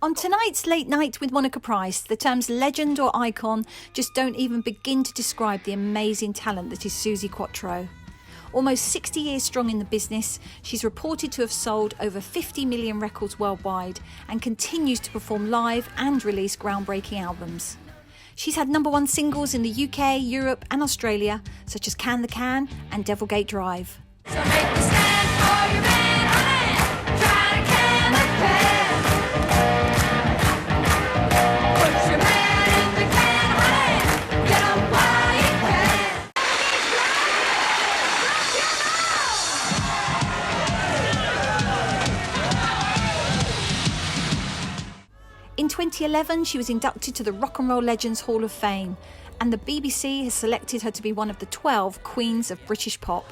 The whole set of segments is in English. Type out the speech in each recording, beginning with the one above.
On tonight's Late Night with Monica Price, the terms legend or icon just don't even begin to describe the amazing talent that is Suzy Quatro. Almost 60 years strong in the business, she's reported to have sold over 50 million records worldwide and continues to perform live and release groundbreaking albums. She's had #1 singles in the UK, Europe and Australia, such as Can the Can and Devilgate Drive. So make me stand for your man, oh man. Try to can the can. Put your man in the can, oh man. Get up while you can. In 2011, she was inducted to the Rock and Roll Legends Hall of Fame, and the BBC has selected her to be one of the 12 Queens of British Pop.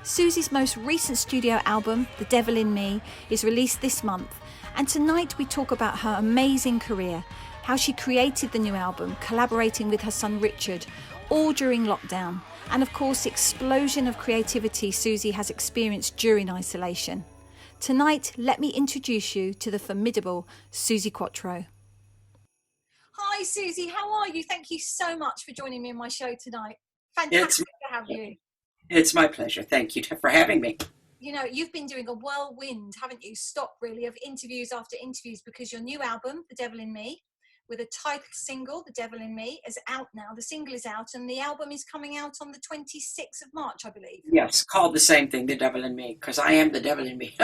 Suzy's most recent studio album, The Devil in Me, is released this month, and tonight we talk about her amazing career, how she created the new album, collaborating with her son Richard, all during lockdown, and of course the explosion of creativity Suzy has experienced during isolation. Tonight, let me introduce you to the formidable Suzy Quatro. Hi Suzy, how are you? Thank you so much for joining me on my show tonight. Fantastic to have you. It's my pleasure. Thank you for having me. You know, you've been doing a whirlwind, haven't you? Stop really of interviews after interviews, because your new album, The Devil in Me, with a title single, The Devil in Me, is out now. The single is out and the album is coming out on the 26th of March, I believe. Yes, called the same thing, The Devil in Me, because I am the devil in me.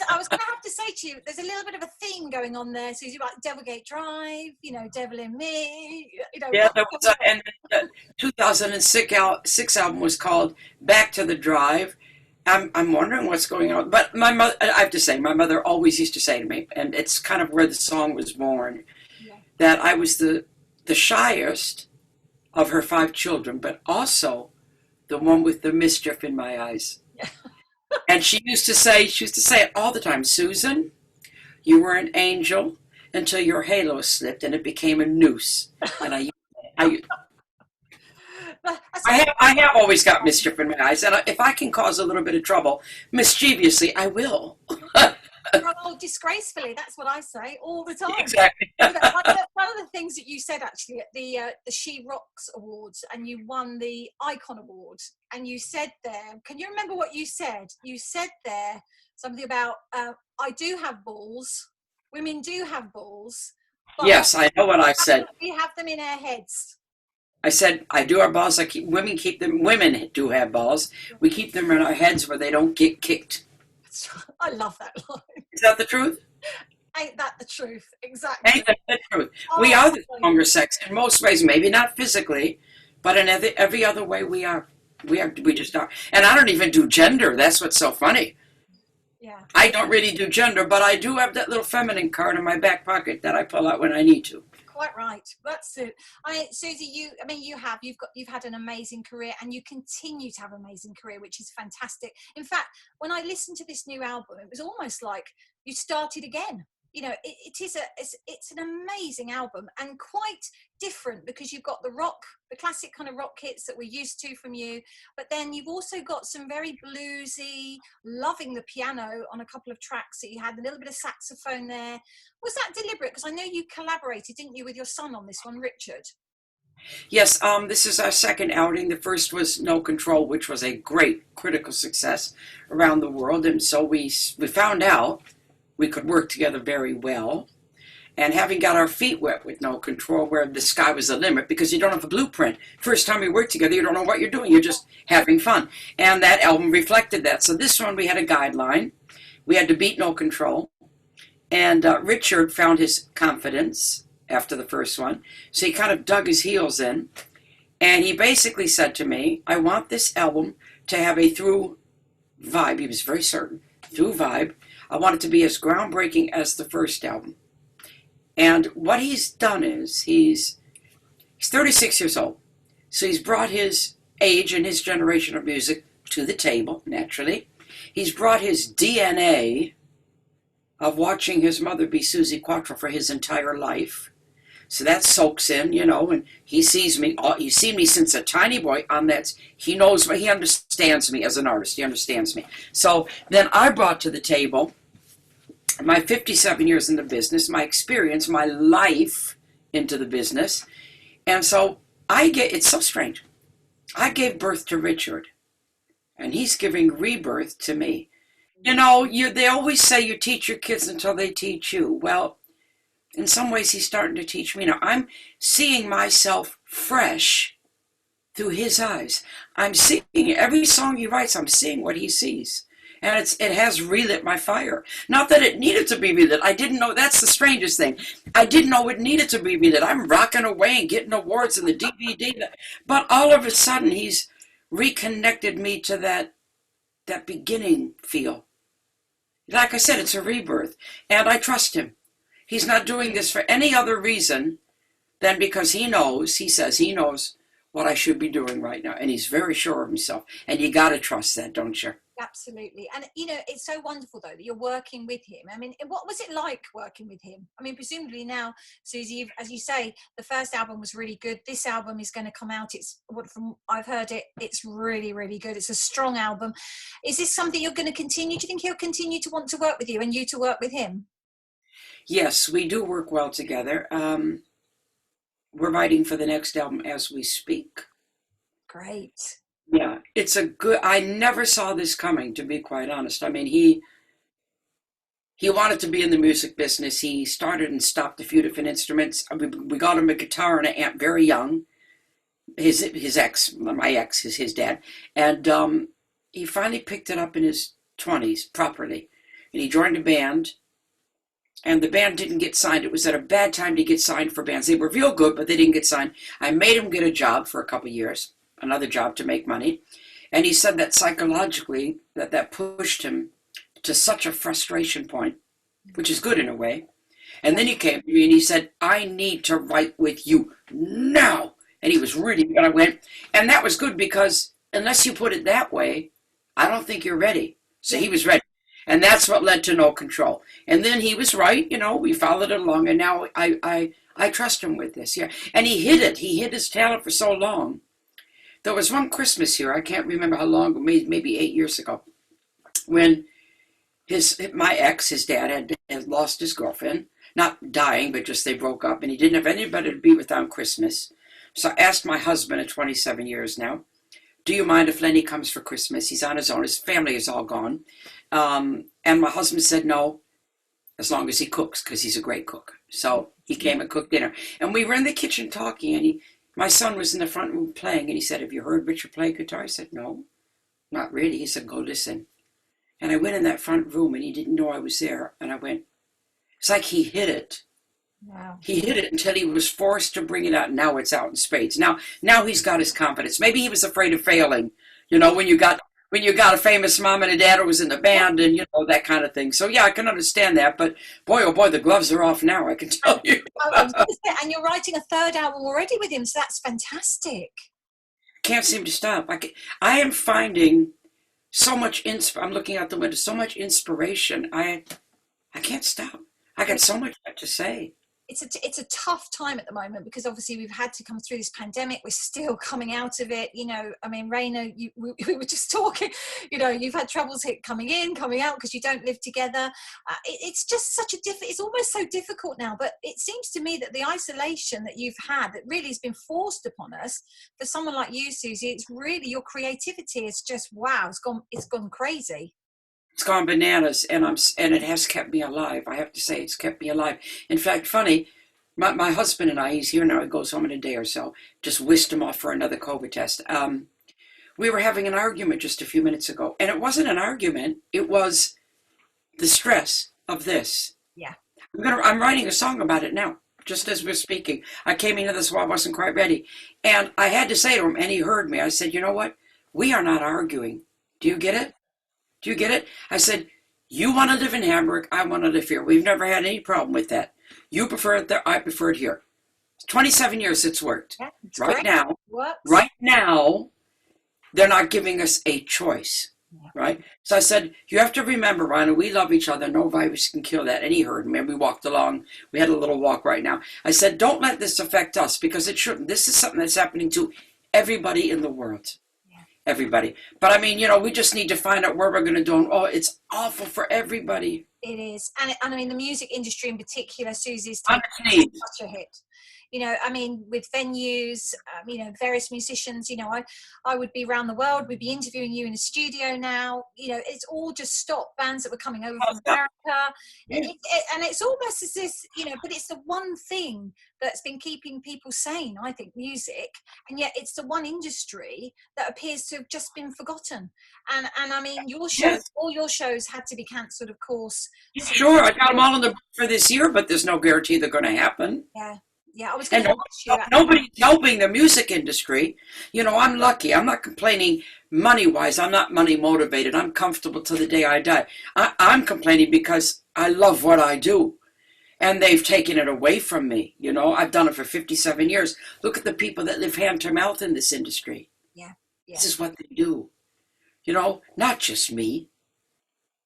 I was going to have to say to you, there's a little bit of a theme going on there, Suzy, like Devilgate Drive, you know, Devil in Me. You know, yeah, there was and the 2006 album was called Back to the Drive. I'm wondering what's going on. But my mother, I have to say, my mother always used to say to me, and it's kind of where the song was born, that I was the shyest of her 5 children, but also the one with the mischief in my eyes. Yeah. And she used to say it all the time, Susan, you were an angel until your halo slipped and it became a noose. And I have always got mischief in my eyes, and if I can cause a little bit of trouble, mischievously, I will. Oh, disgracefully, that's what I say all the time. Exactly. One of the things that you said actually at the She Rocks Awards, and you won the Icon Award, and you said there, can you remember what you said? You said there something about, I do have balls, women do have balls. But yes, I know what I said. We have them in our heads. I said, I do have balls, women do have balls. We keep them in our heads where they don't get kicked. I love that line. Is that the truth? Ain't that the truth? Exactly. Ain't that the truth? We are the stronger sex in most ways, maybe not physically, but in every other way we are. We just are. And I don't even do gender. That's what's so funny. Yeah. I don't really do gender, but I do have that little feminine card in my back pocket that I pull out when I need to. Quite right. That's it. I mean, Suzy, you've had an amazing career, and you continue to have an amazing career, which is fantastic. In fact, when I listened to this new album, it was almost like you started again. You know, it's an amazing album, and quite different, because you've got the classic kind of rock hits that we're used to from you, but then you've also got some very bluesy, loving the piano on a couple of tracks that you had, a little bit of saxophone there. Was that deliberate? Because I know you collaborated, didn't you, with your son on this one, Richard? Yes, this is our second outing. The first was No Control, which was a great critical success around the world, and so we found out we could work together very well. And having got our feet wet with No Control, where the sky was the limit, because you don't have a blueprint. First time you work together, you don't know what you're doing. You're just having fun. And that album reflected that. So this one, we had a guideline. We had to beat No Control. And Richard found his confidence after the first one. So he kind of dug his heels in. And he basically said to me, I want this album to have a through vibe. He was very certain. Through vibe. I want it to be as groundbreaking as the first album. And what he's done is, he's 36 years old. So he's brought his age and his generation of music to the table, naturally. He's brought his DNA of watching his mother be Suzy Quatro for his entire life. So that soaks in, you know, and he sees me. He's seen me since a tiny boy on that. He knows, he understands me as an artist. He understands me. So then I brought to the table my 57 years in the business, my experience, my life into the business. And so it's so strange. I gave birth to Richard, and he's giving rebirth to me. You know, they always say you teach your kids until they teach you. Well, in some ways, he's starting to teach me now. I'm seeing myself fresh through his eyes. I'm seeing every song he writes, I'm seeing what he sees. And it has relit my fire. Not that it needed to be relit. I didn't know. That's the strangest thing. I didn't know it needed to be relit. I'm rocking away and getting awards in the DVD. But all of a sudden, he's reconnected me to that beginning feel. Like I said, it's a rebirth. And I trust him. He's not doing this for any other reason than because he says he knows what I should be doing right now. And he's very sure of himself. And you got to trust that, don't you? Absolutely. And, you know, it's so wonderful, though, that you're working with him. I mean, what was it like working with him? I mean, presumably now, Suzy, as you say, the first album was really good. This album is going to come out. From I've heard it, it's really, really good. It's a strong album. Is this something you're going to continue? Do you think he'll continue to want to work with you and you to work with him? Yes, we do work well together. We're writing for the next album as we speak. Great. Yeah, I never saw this coming, to be quite honest. I mean, he wanted to be in the music business. He started and stopped a few different instruments. We got him a guitar and an amp very young. His ex, my ex, is his dad. And he finally picked it up in his 20s properly. And he joined a band. And the band didn't get signed. It was at a bad time to get signed for bands. They were real good, but they didn't get signed. I made him get a job for a couple of years. Another job to make money. And he said that psychologically, that pushed him to such a frustration point, which is good in a way. And then he came to me and he said, I need to write with you now. And he was really good. I went, and that was good because unless you put it that way, I don't think you're ready. So he was ready. And that's what led to No Control. And then he was right, you know, we followed it along. And now I trust him with this. Yeah. And he hid it. He hid his talent for so long. There was one Christmas here, I can't remember how long, maybe 8 years ago, when my ex, his dad, had lost his girlfriend. Not dying, but just they broke up, and he didn't have anybody to be with on Christmas. So I asked my husband of 27 years now, do you mind if Lenny comes for Christmas? He's on his own. His family is all gone. And my husband said no, as long as he cooks, because he's a great cook. So he came and cooked dinner. And we were in the kitchen talking, and my son was in the front room playing, and he said, have you heard Richard play guitar? I said, no, not really. He said, go listen. And I went in that front room, and he didn't know I was there. And I went, it's like he hid it. Wow. He hid it until he was forced to bring it out. Now it's out in spades. Now he's got his confidence. Maybe he was afraid of failing, you know, when you got a famous mom and a dad who was in the band and, you know, that kind of thing. So, yeah, I can understand that. But, boy, oh, boy, the gloves are off now, I can tell you. And you're writing a third album already with him, so that's fantastic. Can't seem to stop. I am finding so much I'm looking out the window, so much inspiration. I can't stop. I got so much to say. It's a tough time at the moment because obviously we've had to come through this pandemic. We're still coming out of it. You know, I mean, Raina, we were just talking, you know, you've had troubles coming in, coming out because you don't live together. It's just such it's almost so difficult now, but it seems to me that the isolation that you've had that really has been forced upon us for someone like you, Suzy, it's really your creativity is just, wow, it's gone crazy. It's gone bananas, and it has kept me alive. I have to say, it's kept me alive. In fact, funny, my husband and I, he's here now, he goes home in a day or so, just whisked him off for another COVID test. We were having an argument just a few minutes ago, and it wasn't an argument, it was the stress of this. Yeah. I'm writing a song about it now, just as we're speaking. I came into this while I wasn't quite ready, and I had to say to him, and he heard me, I said, you know what? We are not arguing. Do you get it? Do you get it? I said, you want to live in Hamburg, I want to live here. We've never had any problem with that. You prefer it there, I prefer it here. 27 years it's worked. Yeah, it's right great. now, they're not giving us a choice, right? So I said, you have to remember, Rhino, we love each other. No virus can kill that. And he heard me, and we walked along. We had a little walk right now. I said, don't let this affect us, because it shouldn't. This is something that's happening to everybody in the world. everybody. But I mean, we just need to find out where we're going to do it. Oh, it's awful for everybody. It is. And I mean, the music industry in particular, Susie's taken Underneath. such a hit. I mean, with venues, various musicians, I would be around the world. We'd be interviewing you in a studio now. It's all just stopped. Bands that were coming over from America. And it's almost as this, but it's the one thing that's been keeping people sane, I think, music. And yet it's the one industry that appears to have just been forgotten. And I mean, your shows, all your shows had to be cancelled, of course. Sure, I got them all in the for this year, but there's no guarantee they're going to happen. Yeah, I was going to ask you. Nobody's helping the music industry. I'm lucky. I'm not complaining money-wise. I'm not money motivated. I'm comfortable till the day I die. I'm complaining because I love what I do. And they've taken it away from me. I've done it for 57 years. Look at the people that live hand to mouth in this industry. Yeah. This is what they do. Not just me.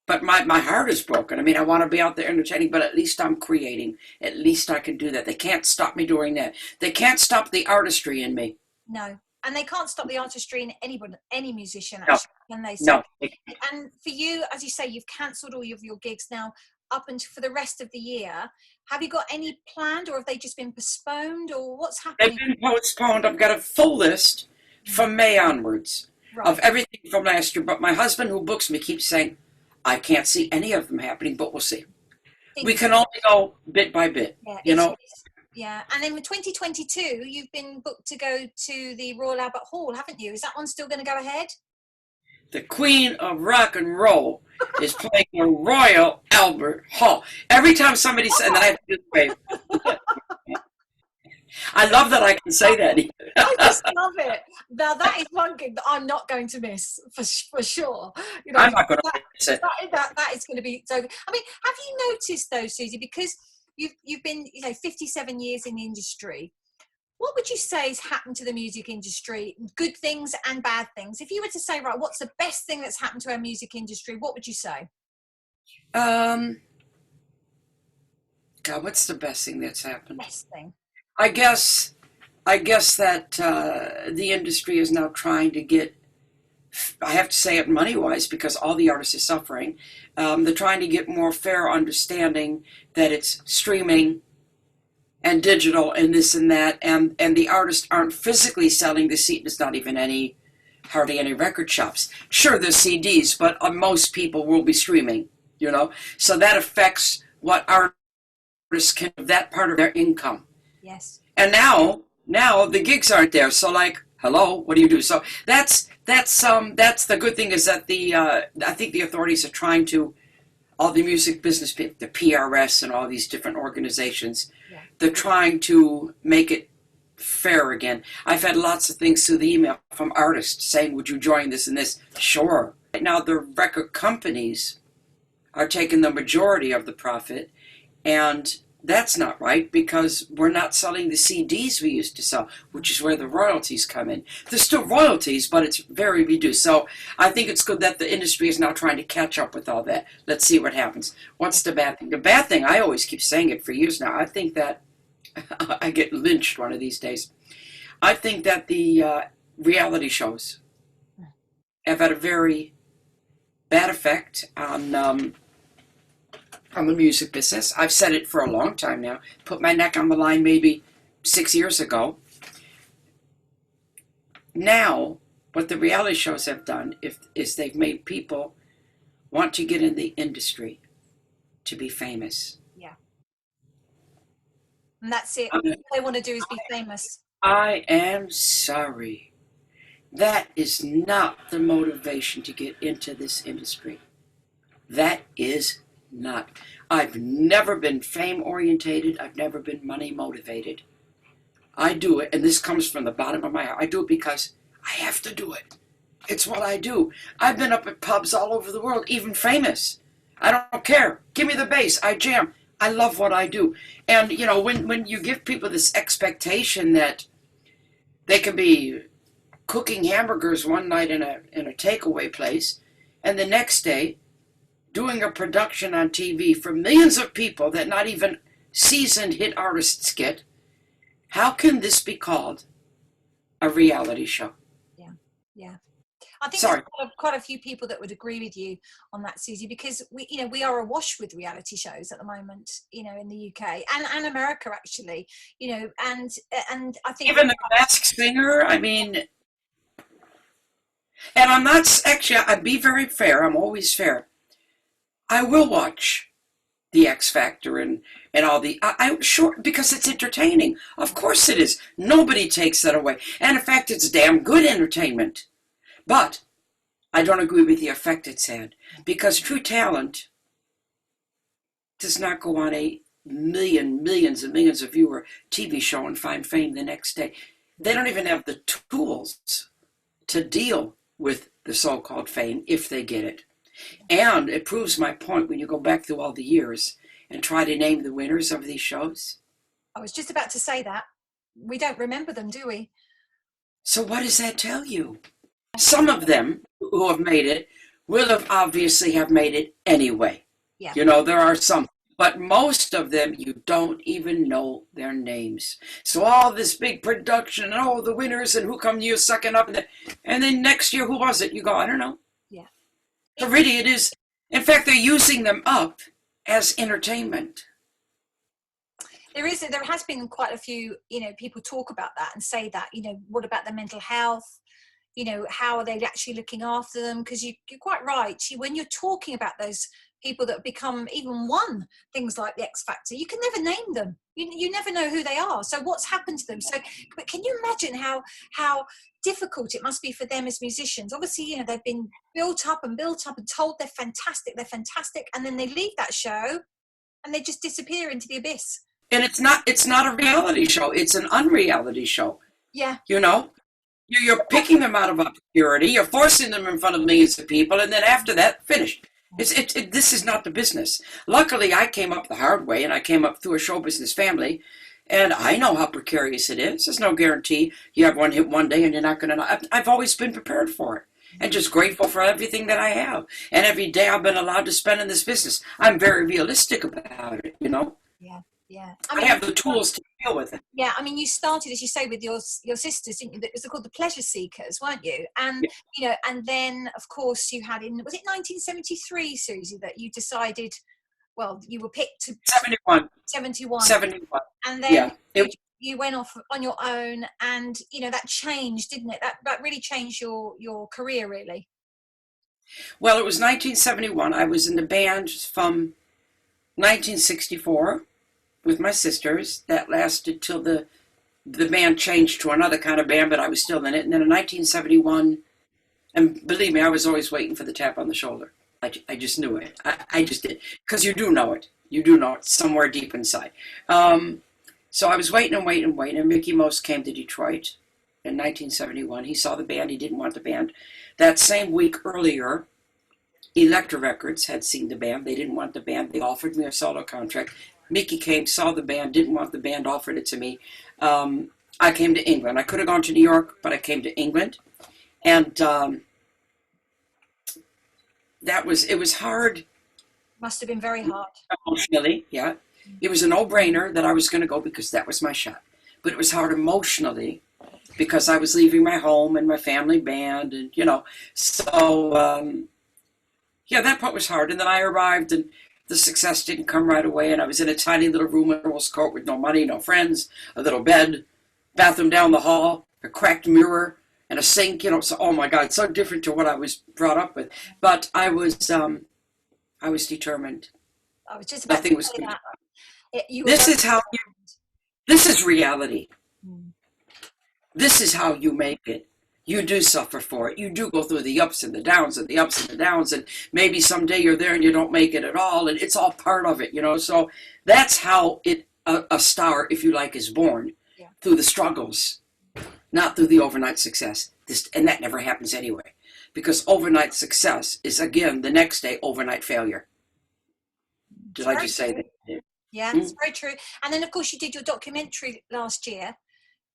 But my heart is broken. I mean, I want to be out there entertaining, but at least I'm creating. At least I can do that. They can't stop me doing that. They can't stop the artistry in me. No. And they can't stop the artistry in any musician, no. actually, can they? No. And for you, as you say, you've cancelled all of your gigs now up until for the rest of the year. Have you got any planned, or have they just been postponed, or what's happening? They've been postponed. I've got a full list from May onwards of everything from last year. But my husband, who books me, keeps saying, I can't see any of them happening, but we'll see. We can only go bit by bit, Yeah, and then with 2022, you've been booked to go to the Royal Albert Hall, haven't you? Is that one still going to go ahead? The Queen of Rock and Roll is playing the Royal Albert Hall. Every time somebody says, and I have to wave. I love that I can say that. I just love it. Now that is one gig that I'm not going to miss for sure. I'm not going to miss it. That is going to be so. I mean, have you noticed though, Susie? Because you've been 57 years in the industry. What would you say has happened to the music industry? Good things and bad things. If you were to say, right, what's the best thing that's happened to our music industry? What would you say? God, what's the best thing that's happened? Best thing. I guess that the industry is now trying to get, I have to say it money-wise because all the artists are suffering. They're trying to get more fair understanding that it's streaming and digital and this and that, and the artists aren't physically selling the CD. There's not even hardly any record shops. Sure, there's CDs, but most people will be streaming, So that affects what artists can, that part of their income. Yes. And now the gigs aren't there. So hello, what do you do? So that's the good thing is that I think the authorities are trying to, all the music business people, the PRS and all these different organizations, they're trying to make it fair again. I've had lots of things through the email from artists saying, would you join this and this? Sure. Right now the record companies are taking the majority of the profit, and that's not right because we're not selling the CDs we used to sell, which is where the royalties come in. There's still royalties, but it's very reduced. So I think it's good that the industry is now trying to catch up with all that. Let's see what happens. What's the bad thing? The bad thing, I always keep saying it for years now, I think that I get lynched one of these days. I think that the reality shows have had a very bad effect on the music business. I've said it for a long time now. Put my neck on the line maybe 6 years ago. Now, what the reality shows have done is they've made people want to get in the industry to be famous. Yeah. And that's it. All they want to do is be famous. I am sorry. That is not the motivation to get into this industry. That is not. I've never been fame orientated. I've never been money motivated. I do it, and this comes from the bottom of my heart. I do it because I have to do it. It's what I do. I've been up at pubs all over the world, even famous. I don't care. Give me the bass. I jam. I love what I do. And, when you give people this expectation that they can be cooking hamburgers one night in a takeaway place, and the next day doing a production on TV for millions of people that not even seasoned hit artists get, how can this be called a reality show? Yeah. I think there's Sorry. quite a few people that would agree with you on that, Susie, because we are awash with reality shows at the moment, in the UK and America actually, and I think Even the Masked Singer, I mean, and I'm not, actually, I'd be very fair, I'm always fair. I will watch the X Factor and all I'm sure, because it's entertaining. Of course it is. Nobody takes that away. And in fact, it's damn good entertainment. But I don't agree with the effect it's had, because true talent does not go on a millions and millions of viewer TV show and find fame the next day. They don't even have the tools to deal with the so-called fame if they get it. And it proves my point when you go back through all the years and try to name the winners of these shows. I was just about to say that. We don't remember them, do we? So what does that tell you? Some of them who have made it will have obviously have made it anyway. Yeah. There are some. But most of them, you don't even know their names. So all this big production, and the winners, and who come you sucking up. And then next year, who was it? You go, I don't know. Yeah. So really, it is. In fact, they're using them up as entertainment. There has been quite a few, people talk about that and say that, what about their mental health? How are they actually looking after them? Because you're quite right. When you're talking about those people that become even won things like the X Factor, you can never name them. You never know who they are. So what's happened to them? So, but can you imagine how difficult it must be for them as musicians? Obviously, they've been built up and told they're fantastic, and then they leave that show and they just disappear into the abyss. And it's not a reality show. It's an unreality show. Yeah. You're picking them out of obscurity. You're forcing them in front of millions of people, and then after that, finished. This is not the business. Luckily, I came up the hard way, and I came up through a show business family, and I know how precarious it is. There's no guarantee you have one hit one day, and you're not going to. I've always been prepared for it, and just grateful for everything that I have, and every day I've been allowed to spend in this business. I'm very realistic about it. Yeah. Yeah, I have the tools to deal with it. Yeah, you started, as you say, with your sisters, didn't you? It was called the Pleasure Seekers, weren't you? And and then of course you had was it 1973, Susie, that you decided? Well, you were picked to 71, and then you went off on your own, and that changed, didn't it? That really changed your career, really. Well, it was 1971. I was in the band from 1964. With my sisters. That lasted till the band changed to another kind of band, but I was still in it. And then in 1971, and believe me, I was always waiting for the tap on the shoulder. I just knew it. I just did. Because you do know it. You do know it somewhere deep inside. So I was waiting, and Mickey Most came to Detroit in 1971. He saw the band. He didn't want the band. That same week earlier, Elektra Records had seen the band. They didn't want the band. They offered me a solo contract. Mickey came, saw the band, didn't want the band, offered it to me. I came to England. I could have gone to New York, but I came to England. And it was hard. Must have been very hard. Emotionally, yeah. It was a no-brainer that I was going to go because that was my shot. But it was hard emotionally because I was leaving my home and my family band and, So, that part was hard. And then I arrived and the success didn't come right away, and I was in a tiny little room in Earl's Court with no money, no friends, a little bed, bathroom down the hall, a cracked mirror, and a sink, so, oh my God, so different to what I was brought up with. But I was determined. I was just about to say that. This is reality. This is how you make it. You do suffer for it. You do go through the ups and the downs and the ups and the downs, and maybe someday you're there and you don't make it at all, and it's all part of it, So that's how a star, if you like, is born, through the struggles, not through the overnight success. And that never happens anyway, because overnight success is, again, the next day overnight failure. Did I just say that? Yeah, it's very true. And then, of course, you did your documentary last year,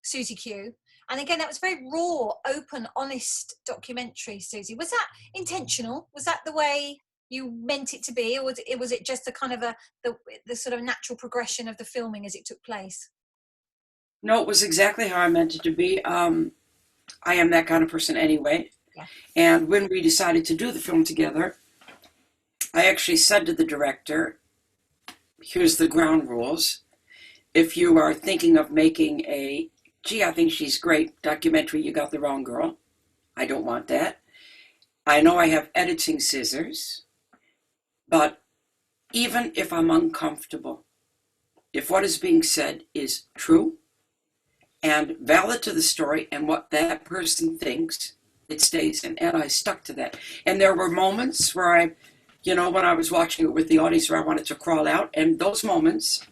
Suzy Q. And again, that was very raw, open, honest documentary, Susie. Was that intentional? Was that the way you meant it to be? Or was it just a kind of the sort of natural progression of the filming as it took place? No, it was exactly how I meant it to be. I am that kind of person anyway. Yeah. And when we decided to do the film together, I actually said to the director, here's the ground rules. If you are thinking of making a, gee, I think she's great documentary, you got the wrong girl. I don't want that. I know I have editing scissors, but even if I'm uncomfortable, if what is being said is true and valid to the story and what that person thinks, it stays in. And I stuck to that. And there were moments where when I was watching it with the audience where I wanted to crawl out. And those moments,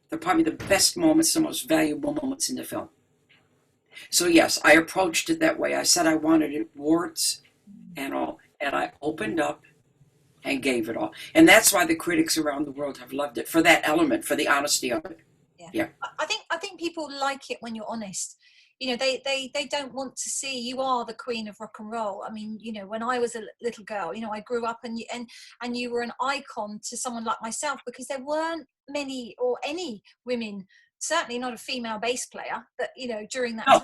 they're probably the best moments, the most valuable moments in the film. So yes, I approached it that way. I said I wanted it warts and all. And I opened up and gave it all. And that's why the critics around the world have loved it, for that element, for the honesty of it. Yeah. I think people like it when you're honest. They don't want to see you are the queen of rock and roll. I mean, when I was a little girl, I grew up and you were an icon to someone like myself, because there weren't many or any women, certainly not a female bass player, that during that time.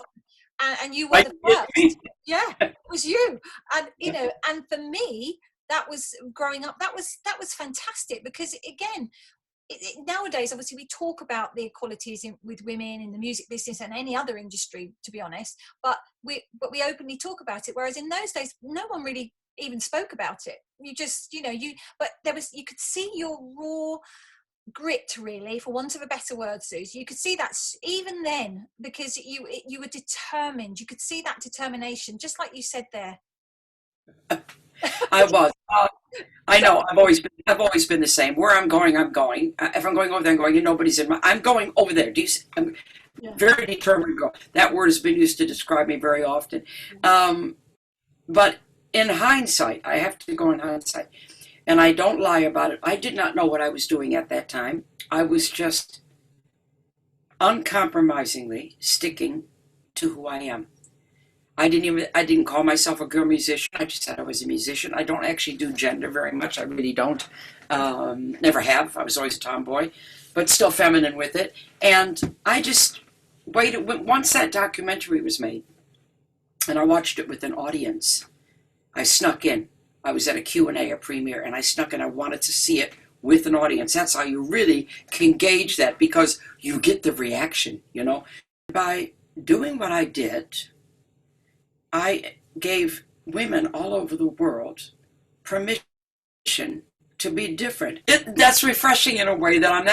And you were the first. Yeah, it was you. And and for me, that was growing up. That was fantastic, because again, nowadays, obviously, we talk about the equalities with women in the music business and any other industry, to be honest. But we openly talk about it. Whereas in those days, no one really even spoke about it. You just, but you could see your raw grit, really, for want of a better word, Suze. You could see that even then, because you were determined. You could see that determination, just like you said there. I was. I know. I've always been the same. Where I'm going, I'm going. If I'm going over there, I'm going. Nobody's in my. I'm going over there. I'm very determined to go. That word has been used to describe me very often. But in hindsight, I have to go in hindsight, and I don't lie about it. I did not know what I was doing at that time. I was just uncompromisingly sticking to who I am. I didn't call myself a girl musician. I just said I was a musician. I don't actually do gender very much. I really don't. Never have. I was always a tomboy, but still feminine with it. And I just waited. Once that documentary was made, and I watched it with an audience, I snuck in. I was at a Q&A, a premiere, and I snuck in. I wanted to see it with an audience. That's how you really can gauge that, because you get the reaction, By doing what I did, I gave women all over the world permission to be different. That's refreshing in a way that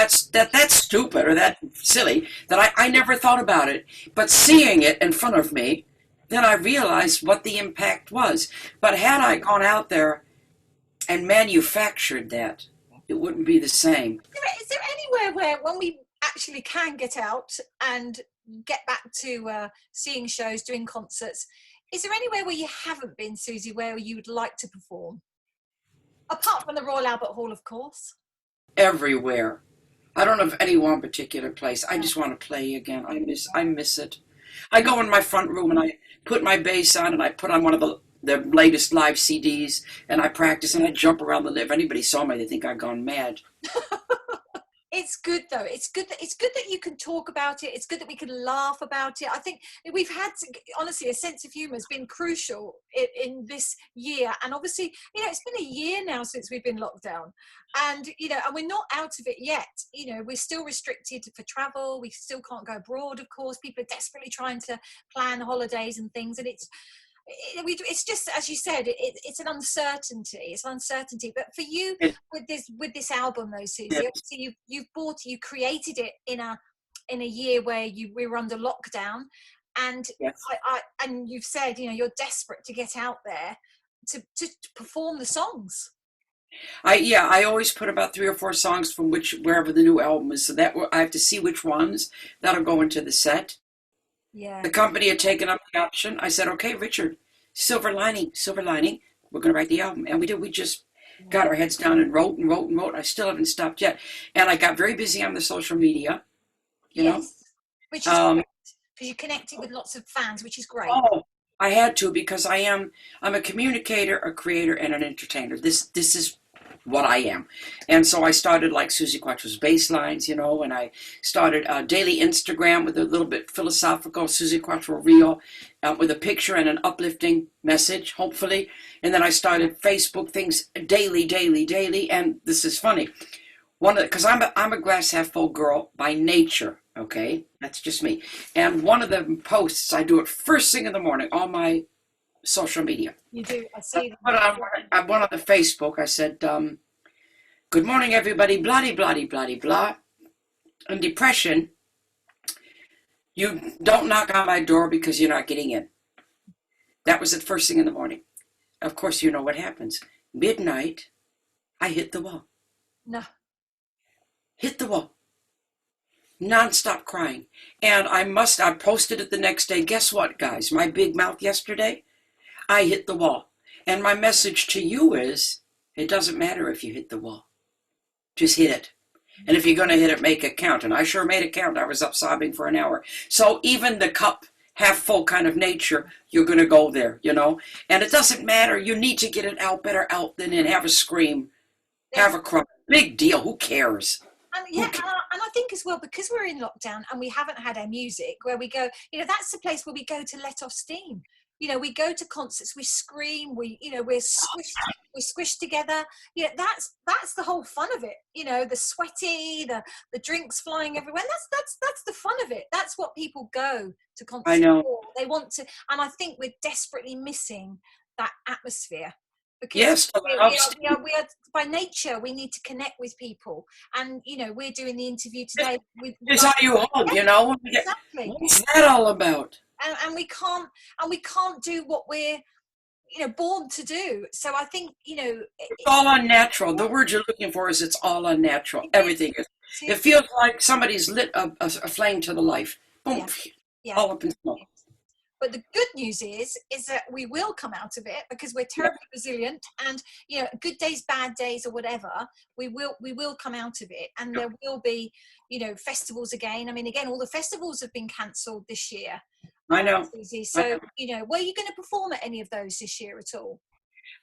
that's stupid or that silly, that I never thought about it. But seeing it in front of me, then I realized what the impact was. But had I gone out there and manufactured that, it wouldn't be the same. Is there anywhere where, when we actually can get out and get back to seeing shows, doing concerts, is there anywhere where you haven't been, Suzy, where you would like to perform? Apart from the Royal Albert Hall, of course. Everywhere. I don't have any one particular place. I just want to play again. I miss it. I go in my front room and I put my bass on and I put on one of the latest live CDs and I practice and I jump around the live. If anybody saw me, they think I've gone mad. It's good, though. It's good that you can talk about it. It's good that we can laugh about it. I think we've had, honestly, a sense of humour has been crucial in this year. And obviously, it's been a year now since we've been locked down. And, and we're not out of it yet. We're still restricted for travel. We still can't go abroad, of course. People are desperately trying to plan holidays and things. And it's just, as you said, it's an uncertainty. It's an uncertainty. But for you, with this album, though, Suzy, obviously you created it in a year where we were under lockdown, and yes. And you've said you're desperate to get out there to perform the songs. I always put about 3 or 4 songs from wherever the new album is, so that I have to see which ones that'll go into the set. Yeah. The company had taken up the option. I said, okay, Richard, silver lining, we're going to write the album. And we did. We just got our heads down and wrote. I still haven't stopped yet. And I got very busy on the social media, you know. Which is great, because you're connecting with lots of fans, which is great. Oh, I had to, because I'm a communicator, a creator, and an entertainer. This is what I am. And so I started like Suzy Quatro's Baselines, you know, and I started a daily Instagram with a little bit philosophical Suzy Quatro Reel with a picture and an uplifting message, hopefully. And then I started Facebook things daily. And this is funny. Because I'm a glass half full girl by nature, okay? That's just me. And one of the posts, I do it first thing in the morning on my social media. You do. I see. But I went on the Facebook. I said, "Good morning, everybody. Blah blah. And depression. You don't knock on my door because you're not getting in." That was the first thing in the morning. Of course, you know what happens. Midnight, I hit the wall. No. Hit the wall. Non-stop crying. And I posted it the next day. Guess what, guys? My big mouth yesterday, I hit the wall. And my message to you is, it doesn't matter if you hit the wall. Just hit it. And if you're going to hit it, make it count. And I sure made it count. I was up sobbing for an hour. So even the cup half full kind of nature, you're going to go there, you know. And it doesn't matter. You need to get it out, better out than in. Have a scream. Have a cry. Big deal. Who cares? And yeah, and I think as well, because we're in lockdown and we haven't had our music where we go, you know, that's the place where we go to let off steam. You know, we go to concerts, we scream, we're squished together. You know, that's the whole fun of it. You know, the sweaty, the drinks flying everywhere. And that's the fun of it. That's what people go to concerts I know. for. They want to, and I think we're desperately missing that atmosphere. Because yes, we are by nature, we need to connect with people, and you know, we're doing the interview today with. It's how you hold, you know. Exactly. What's that all about? And we can't do what we're, you know, born to do. So I think, you know, it's all unnatural. The word you're looking for is it's all unnatural. Everything is. It feels like somebody's lit a flame to the life. Boom. Yeah. All up in smoke. But the good news is that we will come out of it because we're terribly resilient, and you know, good days, bad days, or whatever, we will come out of it, and there will be, you know, festivals again. I mean, again, all the festivals have been cancelled this year. I know. Suzy. So you know, were you going to perform at any of those this year at all?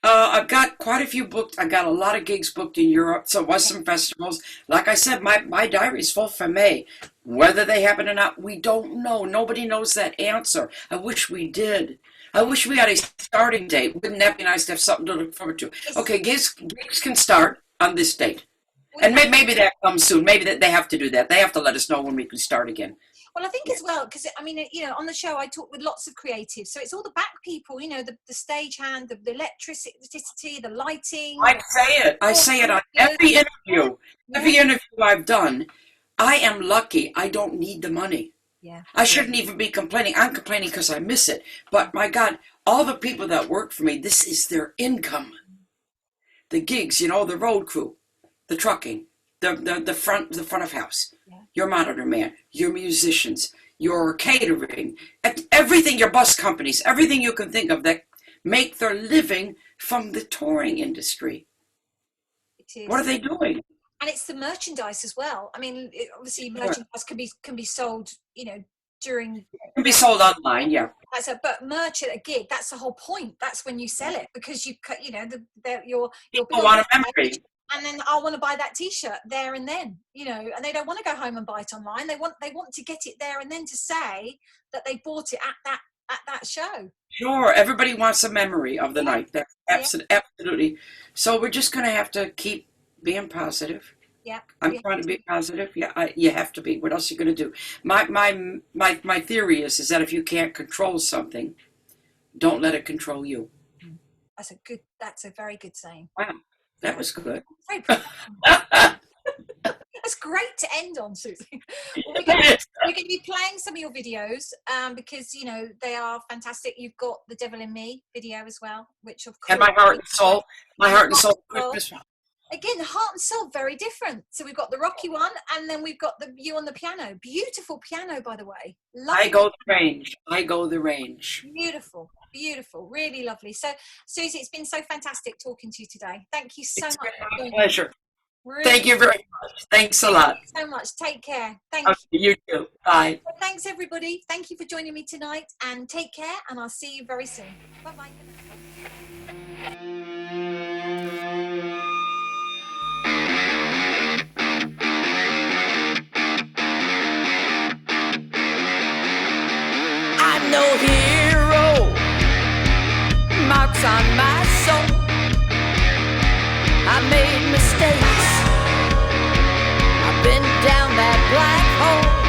I've got quite a few booked. I got a lot of gigs booked in Europe. So was some festivals. Like I said, my diary's full for May. Whether they happen or not, we don't know. Nobody knows that answer. I wish we did. I wish we had a starting date. Wouldn't that be nice to have something to look forward to? Okay, gigs can start on this date. And maybe that comes soon. Maybe that they have to do that. They have to let us know when we can start again. Well, I think as well, because I mean, you know, on the show I talk with lots of creatives, so it's all the back people, you know, the stage hand, the electricity, the lighting. I say it on every interview. Every interview I've done, I am lucky. I don't need the money. Yeah. I shouldn't even be complaining. I'm complaining because I miss it. But my God, all the people that work for me, this is their income. The gigs, you know, the road crew, the trucking, the front of house. Your monitor man, your musicians, your catering, everything, your bus companies, everything you can think of that make their living from the touring industry. It is. What are they doing? And it's the merchandise as well. I mean, obviously merchandise can be sold, you know, during. It can be sold online, yeah. But merch at a gig, that's the whole point. That's when you sell it, because you know, your people want a memory. And then I want to buy that T-shirt there and then, you know, and they don't want to go home and buy it online. They want to get it there and then to say that they bought it at that show. Sure, everybody wants a memory of the night. That's absolutely. So we're just going to have to keep being positive. Yeah, I'm trying to be positive. Yeah, you have to be. What else are you going to do? My theory is that if you can't control something, don't let it control you. That's a very good saying. Wow. That was good. Very That's great to end on, Suzy. Well, we're going to be playing some of your videos because, you know, they are fantastic. You've got the Devil in Me video as well, which of course. And My Heart and Soul. My Heart and Soul. Again, Heart and Soul, very different. So we've got the rocky one, and then we've got you on the piano. Beautiful piano, by the way. Lovely. I go the range. Beautiful. Beautiful, really lovely. So, Suzy, it's been so fantastic talking to you today. Thank you so much. It's been my pleasure. Really. Thank you very much. Thanks a lot. Thank you so much. Take care. Thank you. You too. Bye. Thanks, everybody. Thank you for joining me tonight, and take care, and I'll see you very soon. Bye-bye. no hero, marks on my soul. I made mistakes, I've been down that black hole.